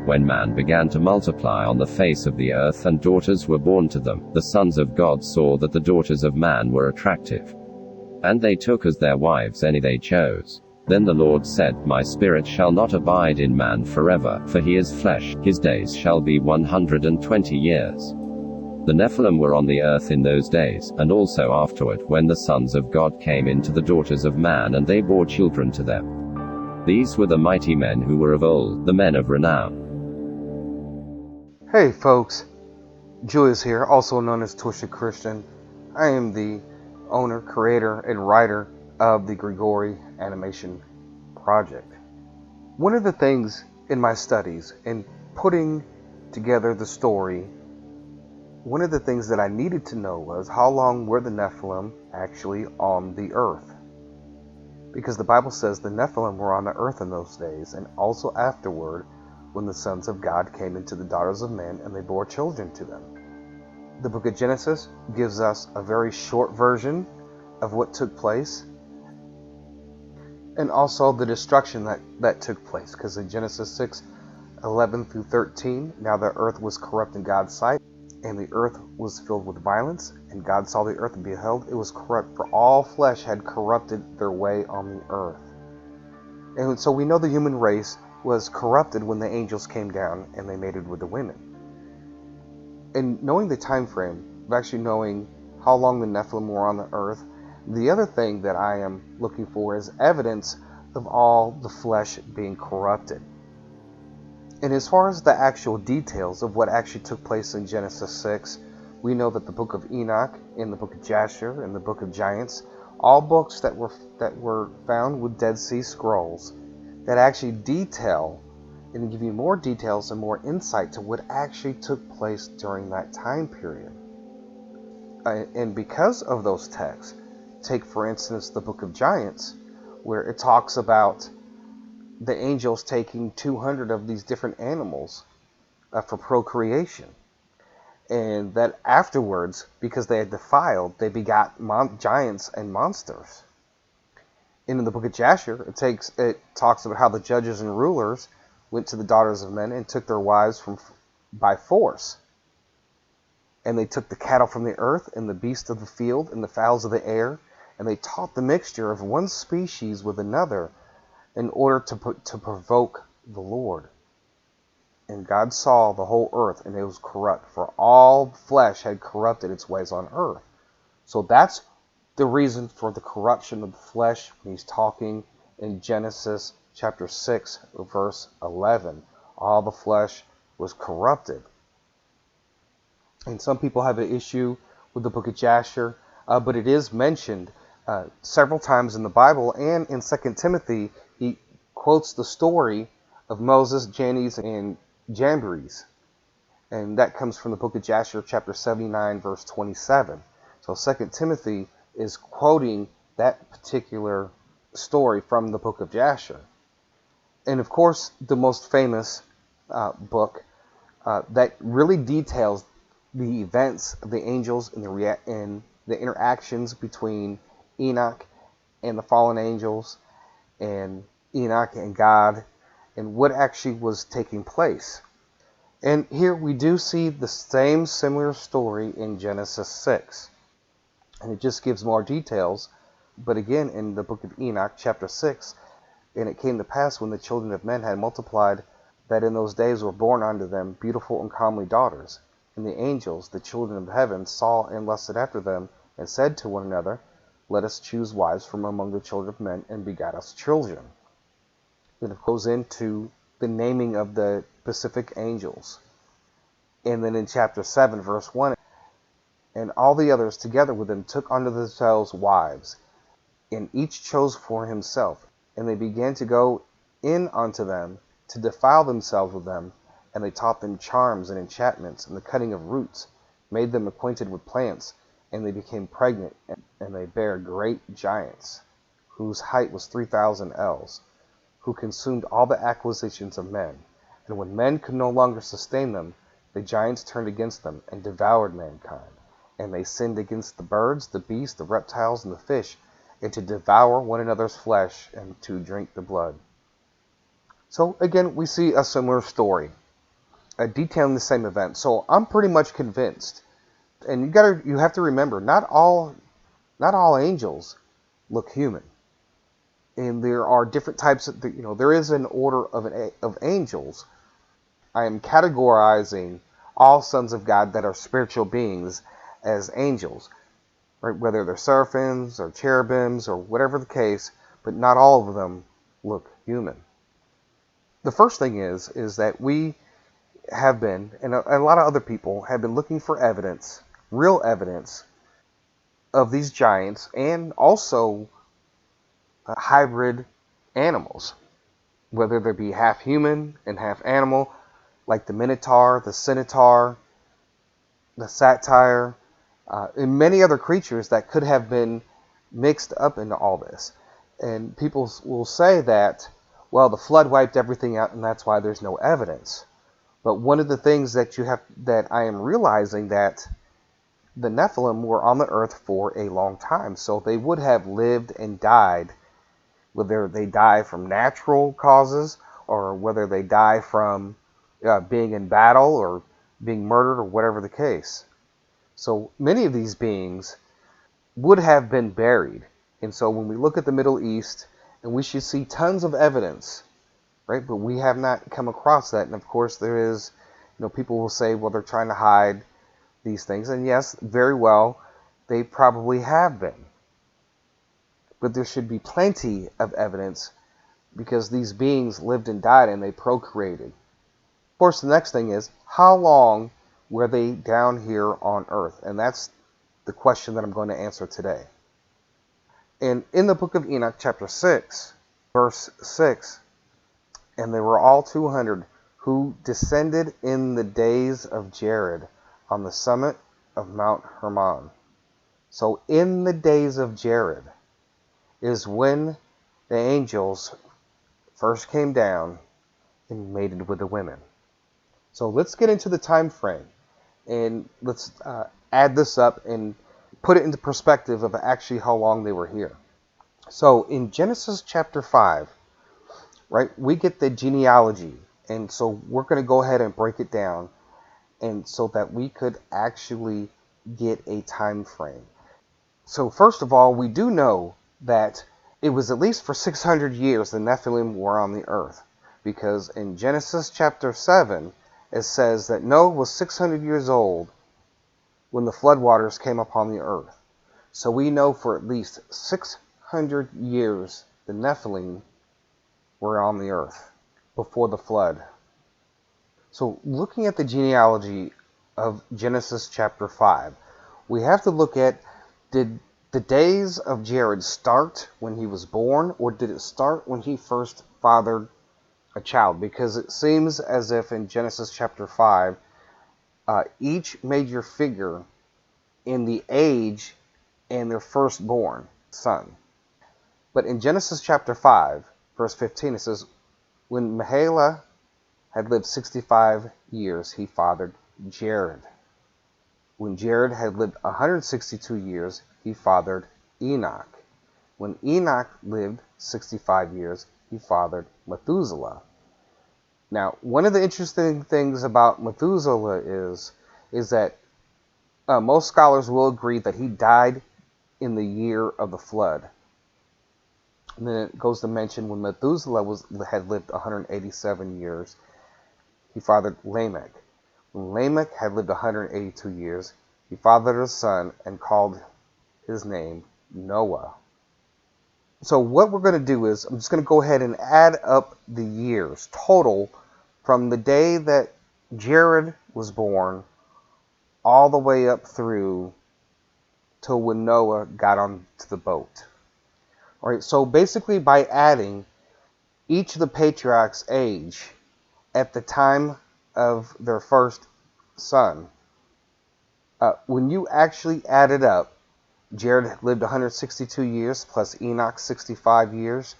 When man began to multiply on the face of the earth and daughters were born to them, the sons of God saw that the daughters of man were attractive. And they took as their wives any they chose. Then the Lord said, My spirit shall not abide in man forever, for he is flesh, his days shall be 120 years. The Nephilim were on the earth in those days, and also afterward, when the sons of God came into the daughters of man and they bore children to them. These were the mighty men who were of old, the men of renown. Hey folks, Julius here, also known as Twisted Christian. I am the owner, creator, and writer of the Grigori animation project. One of the things in my studies, in putting together the story, one of the things that I needed to know was how long were the Nephilim actually on the earth? Because the Bible says the Nephilim were on the earth in those days, and also afterward, when the sons of God came into the daughters of men and they bore children to them. The book of Genesis gives us a very short version of what took place, and also the destruction that took place, because in Genesis 6:11 through 13, now the earth was corrupt in God's sight, and the earth was filled with violence, and God saw the earth and beheld it was corrupt, for all flesh had corrupted their way on the earth. And so we know the human race was corrupted when the angels came down and they mated with the women. And knowing the time frame of actually knowing how long the Nephilim were on the earth, the other thing that I am looking for is evidence of all the flesh being corrupted. And as far as the actual details of what actually took place in Genesis 6, we know that the book of Enoch, and the book of Jasher, and the book of Giants, all books that were found with Dead Sea Scrolls that actually detail and give you more details and more insight to what actually took place during that time period. And because of those texts, take for instance the book of Giants, where it talks about the angels taking 200 of these different animals for procreation, and that afterwards, because they had defiled, they begot giants and monsters. And in the book of Jasher, it talks about how the judges and rulers went to the daughters of men and took their wives by force. And they took the cattle from the earth and the beasts of the field and the fowls of the air, and they taught the mixture of one species with another in order to provoke the Lord. And God saw the whole earth, and it was corrupt, for all flesh had corrupted its ways on earth. So that's the reason for the corruption of the flesh when he's talking in Genesis chapter 6, verse 11. All the flesh was corrupted. And some people have an issue with the book of Jasher, but it is mentioned several times in the Bible, and in 2 Timothy, he quotes the story of Moses, Jannes, and Jambres. And that comes from the book of Jasher, chapter 79, verse 27. So 2 Timothy is quoting that particular story from the book of Jasher. And of course, the most famous book that really details the events of the angels and the interactions between Enoch and the fallen angels, and Enoch and God, and what actually was taking place. And here we do see the same similar story in Genesis 6. And it just gives more details. But again, in the book of Enoch, chapter 6, and it came to pass when the children of men had multiplied, that in those days were born unto them beautiful and comely daughters. And the angels, the children of heaven, saw and lusted after them, and said to one another, Let us choose wives from among the children of men, and begat us children. Then it goes into the naming of the Pacific angels. And then in chapter 7, verse 1, and all the others together with them took unto themselves wives, and each chose for himself. And they began to go in unto them, to defile themselves with them, and they taught them charms and enchantments, and the cutting of roots, made them acquainted with plants, and they became pregnant, and they bare great giants, whose height was 3,000 ells, who consumed all the acquisitions of men. And when men could no longer sustain them, the giants turned against them, and devoured mankind. And they sinned against the birds, the beasts, the reptiles, and the fish, and to devour one another's flesh, and to drink the blood. So again, we see a similar story. detailing the same event. So I'm pretty much convinced. And you have to remember, not all angels look human. And there are different types of, there is an order of angels. I am categorizing all sons of God that are spiritual beings as angels, right? Whether they're seraphims or cherubims or whatever the case, but not all of them look human. The first thing is that we have been, and a lot of other people have been looking for evidence, real evidence, of these giants and also hybrid animals, whether they be half human and half animal, like the Minotaur, the Centaur, the Satyr, and many other creatures that could have been mixed up into all this. And people will say that, well, the flood wiped everything out and that's why there's no evidence. But one of the things that I am realizing, that the Nephilim were on the earth for a long time. So they would have lived and died, whether they die from natural causes or whether they die from being in battle or being murdered or whatever the case. So many of these beings would have been buried. And so when we look at the Middle East, and we should see tons of evidence, right? But we have not come across that. And of course there is, people will say, well, they're trying to hide these things. And yes, very well, they probably have been. But there should be plenty of evidence, because these beings lived and died and they procreated. Of course, the next thing is, how long were they down here on earth? And that's the question that I'm going to answer today. And in the book of Enoch, chapter 6, verse 6, and there were all 200 who descended in the days of Jared on the summit of Mount Hermon. So in the days of Jared is when the angels first came down and mated with the women. So let's get into the time frame, and let's add this up and put it into perspective of actually how long they were here. So in Genesis chapter 5, right, we get the genealogy, and so we're going to go ahead and break it down, and so that we could actually get a time frame. So first of all, we do know that it was at least for 600 years the Nephilim were on the earth, because in Genesis chapter 7, it says that Noah was 600 years old when the floodwaters came upon the earth. So we know for at least 600 years the Nephilim were on the earth before the flood. So looking at the genealogy of Genesis chapter 5, we have to look at, did the days of Jared start when he was born, or did it start when he first fathered a child? Because it seems as if in Genesis chapter 5, each major figure in the age and their firstborn son. But in Genesis chapter 5, verse 15, it says, when Mahalalel had lived 65 years, he fathered Jared. When Jared had lived 162 years, he fathered Enoch. When Enoch lived 65 years, he fathered Methuselah. Now, one of the interesting things about Methuselah is that most scholars will agree that he died in the year of the flood. And then it goes to mention when Methuselah had lived 187 years, he fathered Lamech. When Lamech had lived 182 years, he fathered a son and called his name Noah. So what we're going to do is, I'm just going to go ahead and add up the years total from the day that Jared was born all the way up through till when Noah got onto the boat. All right, so basically by adding each of the patriarchs' age at the time of their first son, when you actually add it up, Jared lived 162 years plus Enoch 65 years,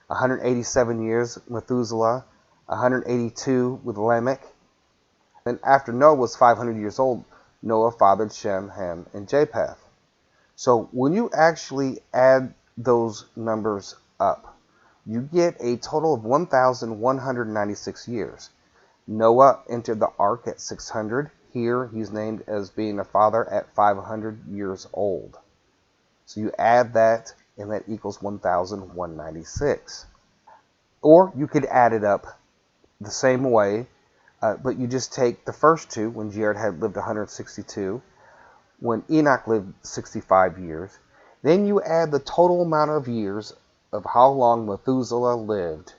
187 years Methuselah, 182 with Lamech. Then after Noah was 500 years old, Noah fathered Shem, Ham, and Japheth. So when you actually add those numbers up, you get a total of 1,196 years. Noah entered the ark at 600. Here he's named as being a father at 500 years old. So you add that, and that equals 1,196. Or you could add it up the same way, but you just take the first two, when Jared had lived 162, when Enoch lived 65 years. Then you add the total amount of years of how long Methuselah lived,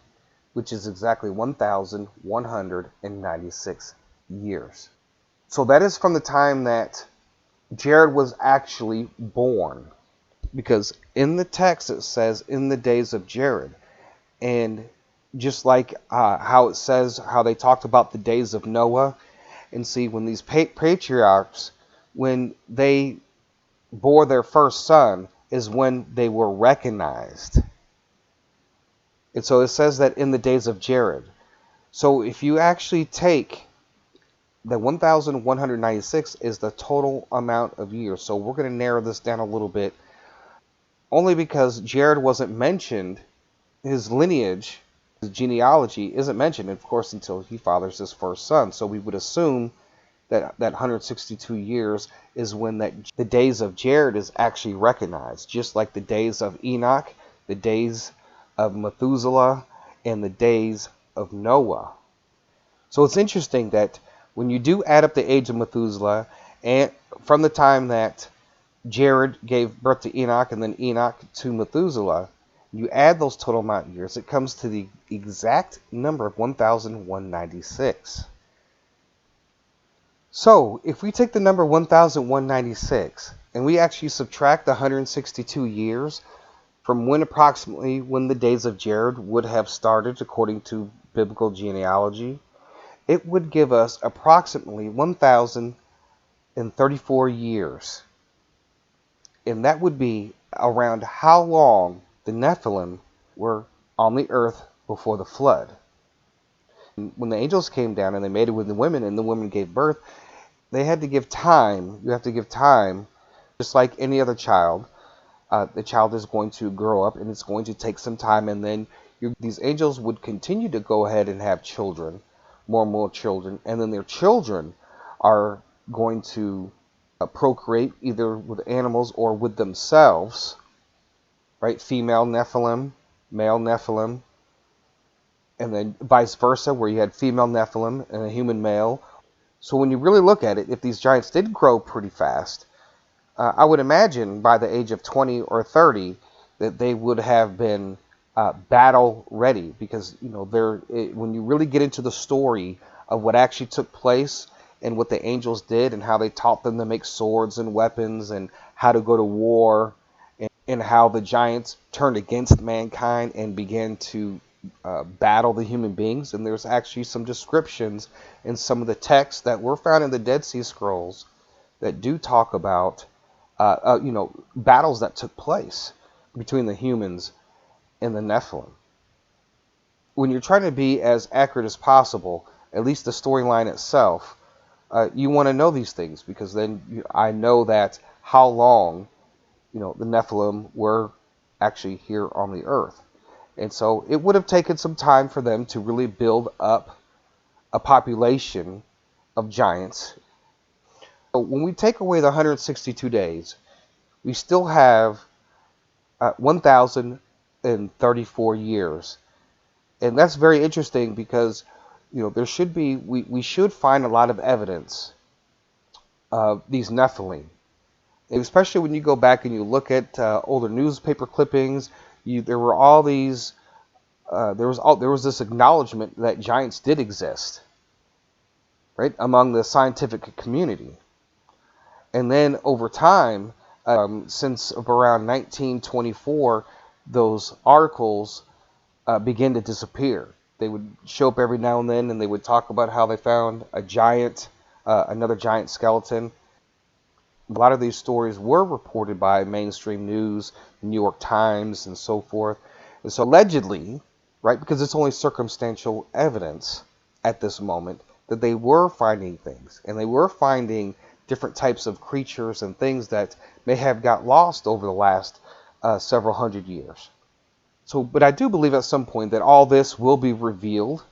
which is exactly 1,196 years. So that is from the time that Jared was actually born. Because in the text it says, in the days of Jared. And just like how it says, how they talked about the days of Noah. And see, when these patriarchs, when they bore their first son, is when they were recognized. And so it says that in the days of Jared. So if you actually take the 1,196 is the total amount of years. So we're going to narrow this down a little bit. Only because Jared wasn't mentioned, his lineage, his genealogy isn't mentioned, of course, until he fathers his first son. So we would assume that 162 years is when the days of Jared is actually recognized, just like the days of Enoch, the days of Methuselah, and the days of Noah. So it's interesting that when you do add up the age of Methuselah, and from the time that Jared gave birth to Enoch and then Enoch to Methuselah, you add those total amount of years, it comes to the exact number of 1,196. So if we take the number 1,196 and we actually subtract the 162 years from when approximately when the days of Jared would have started according to biblical genealogy, it would give us approximately 1,034 years. And that would be around how long the Nephilim were on the earth before the flood. When the angels came down and they mated with the women and the women gave birth, they had to give time. You have to give time, just like any other child. The child is going to grow up and it's going to take some time, and then these angels would continue to go ahead and have children, more and more children, and then their children are going to procreate either with animals or with themselves, right? Female Nephilim, male Nephilim, and then vice versa, where you had female Nephilim and a human male. So when you really look at it, if these giants did grow pretty fast, I would imagine by the age of 20 or 30 that they would have been battle ready, because when you really get into the story of what actually took place and what the angels did and how they taught them to make swords and weapons and how to go to war, and how the giants turned against mankind and began to battle the human beings. And there's actually some descriptions in some of the texts that were found in the Dead Sea Scrolls that do talk about battles that took place between the humans and the Nephilim. When you're trying to be as accurate as possible, at least the storyline itself, you want to know these things, because then I know that how long the Nephilim were actually here on the earth. And so it would have taken some time for them to really build up a population of giants. So when we take away the 162 days, we still have 1,034 years. And that's very interesting, because there should be, we should find a lot of evidence of these Nephilim. And especially when you go back and you look at older newspaper clippings, there were all these, there was this acknowledgement that giants did exist, right, among the scientific community. And then over time, since around 1924, those articles began to disappear. They would show up every now and then, and they would talk about how they found a giant, another giant skeleton. A lot of these stories were reported by mainstream news, the New York Times, and so forth. And so allegedly, right, because it's only circumstantial evidence at this moment, that they were finding things, and they were finding different types of creatures and things that may have got lost over the last several hundred years. So, but I do believe at some point that all this will be revealed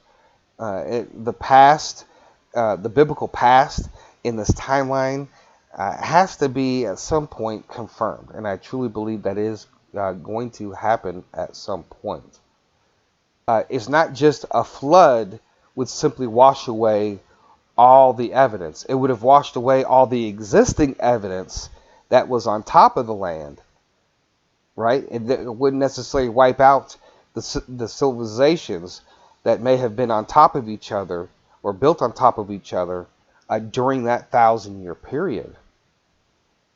The past, the biblical past in this timeline has to be at some point confirmed. And I truly believe that is going to happen at some point. It's not just a flood would simply wash away all the evidence. It would have washed away all the existing evidence that was on top of the land, right? It wouldn't necessarily wipe out the civilizations that may have been on top of each other or built on top of each other during that 1,000-year period.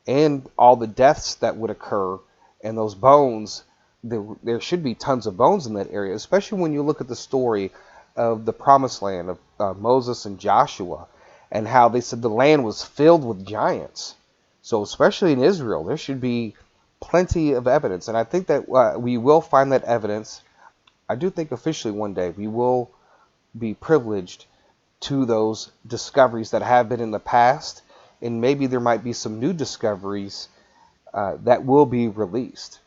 And all the deaths that would occur, and those bones, there should be tons of bones in that area, especially when you look at the story of the promised land of Moses and Joshua, and how they said the land was filled with giants. So especially in Israel, there should be plenty of evidence. And I think that we will find that evidence. I do think officially one day we will be privileged to those discoveries that have been in the past, and maybe there might be some new discoveries that will be released.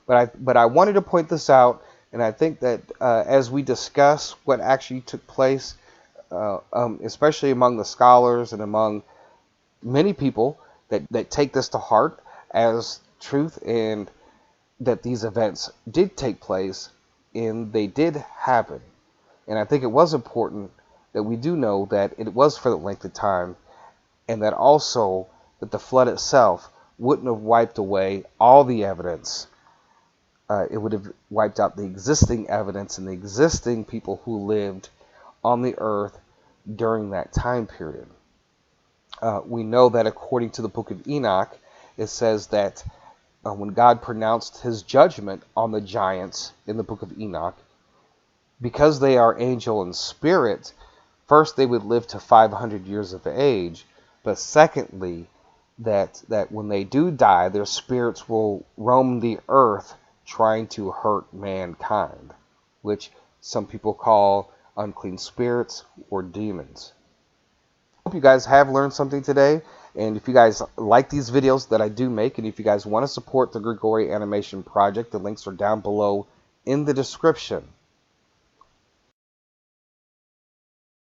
But I wanted to point this out, and I think that as we discuss what actually took place, especially among the scholars and among many people that take this to heart as truth, and that these events did take place and they did happen. And I think it was important that we do know that it was for the length of time, and that also that the flood itself wouldn't have wiped away all the evidence. It would have wiped out the existing evidence and the existing people who lived on the earth during that time period. We know that according to the book of Enoch, it says that when God pronounced his judgment on the giants in the book of Enoch, because they are angel and spirit, first they would live to 500 years of age, but secondly, that when they do die, their spirits will roam the earth trying to hurt mankind, which some people call unclean spirits or demons. Hope you guys have learned something today, and if you guys like these videos that I do make, and if you guys want to support the Grigori Animation Project, the links are down below in the description.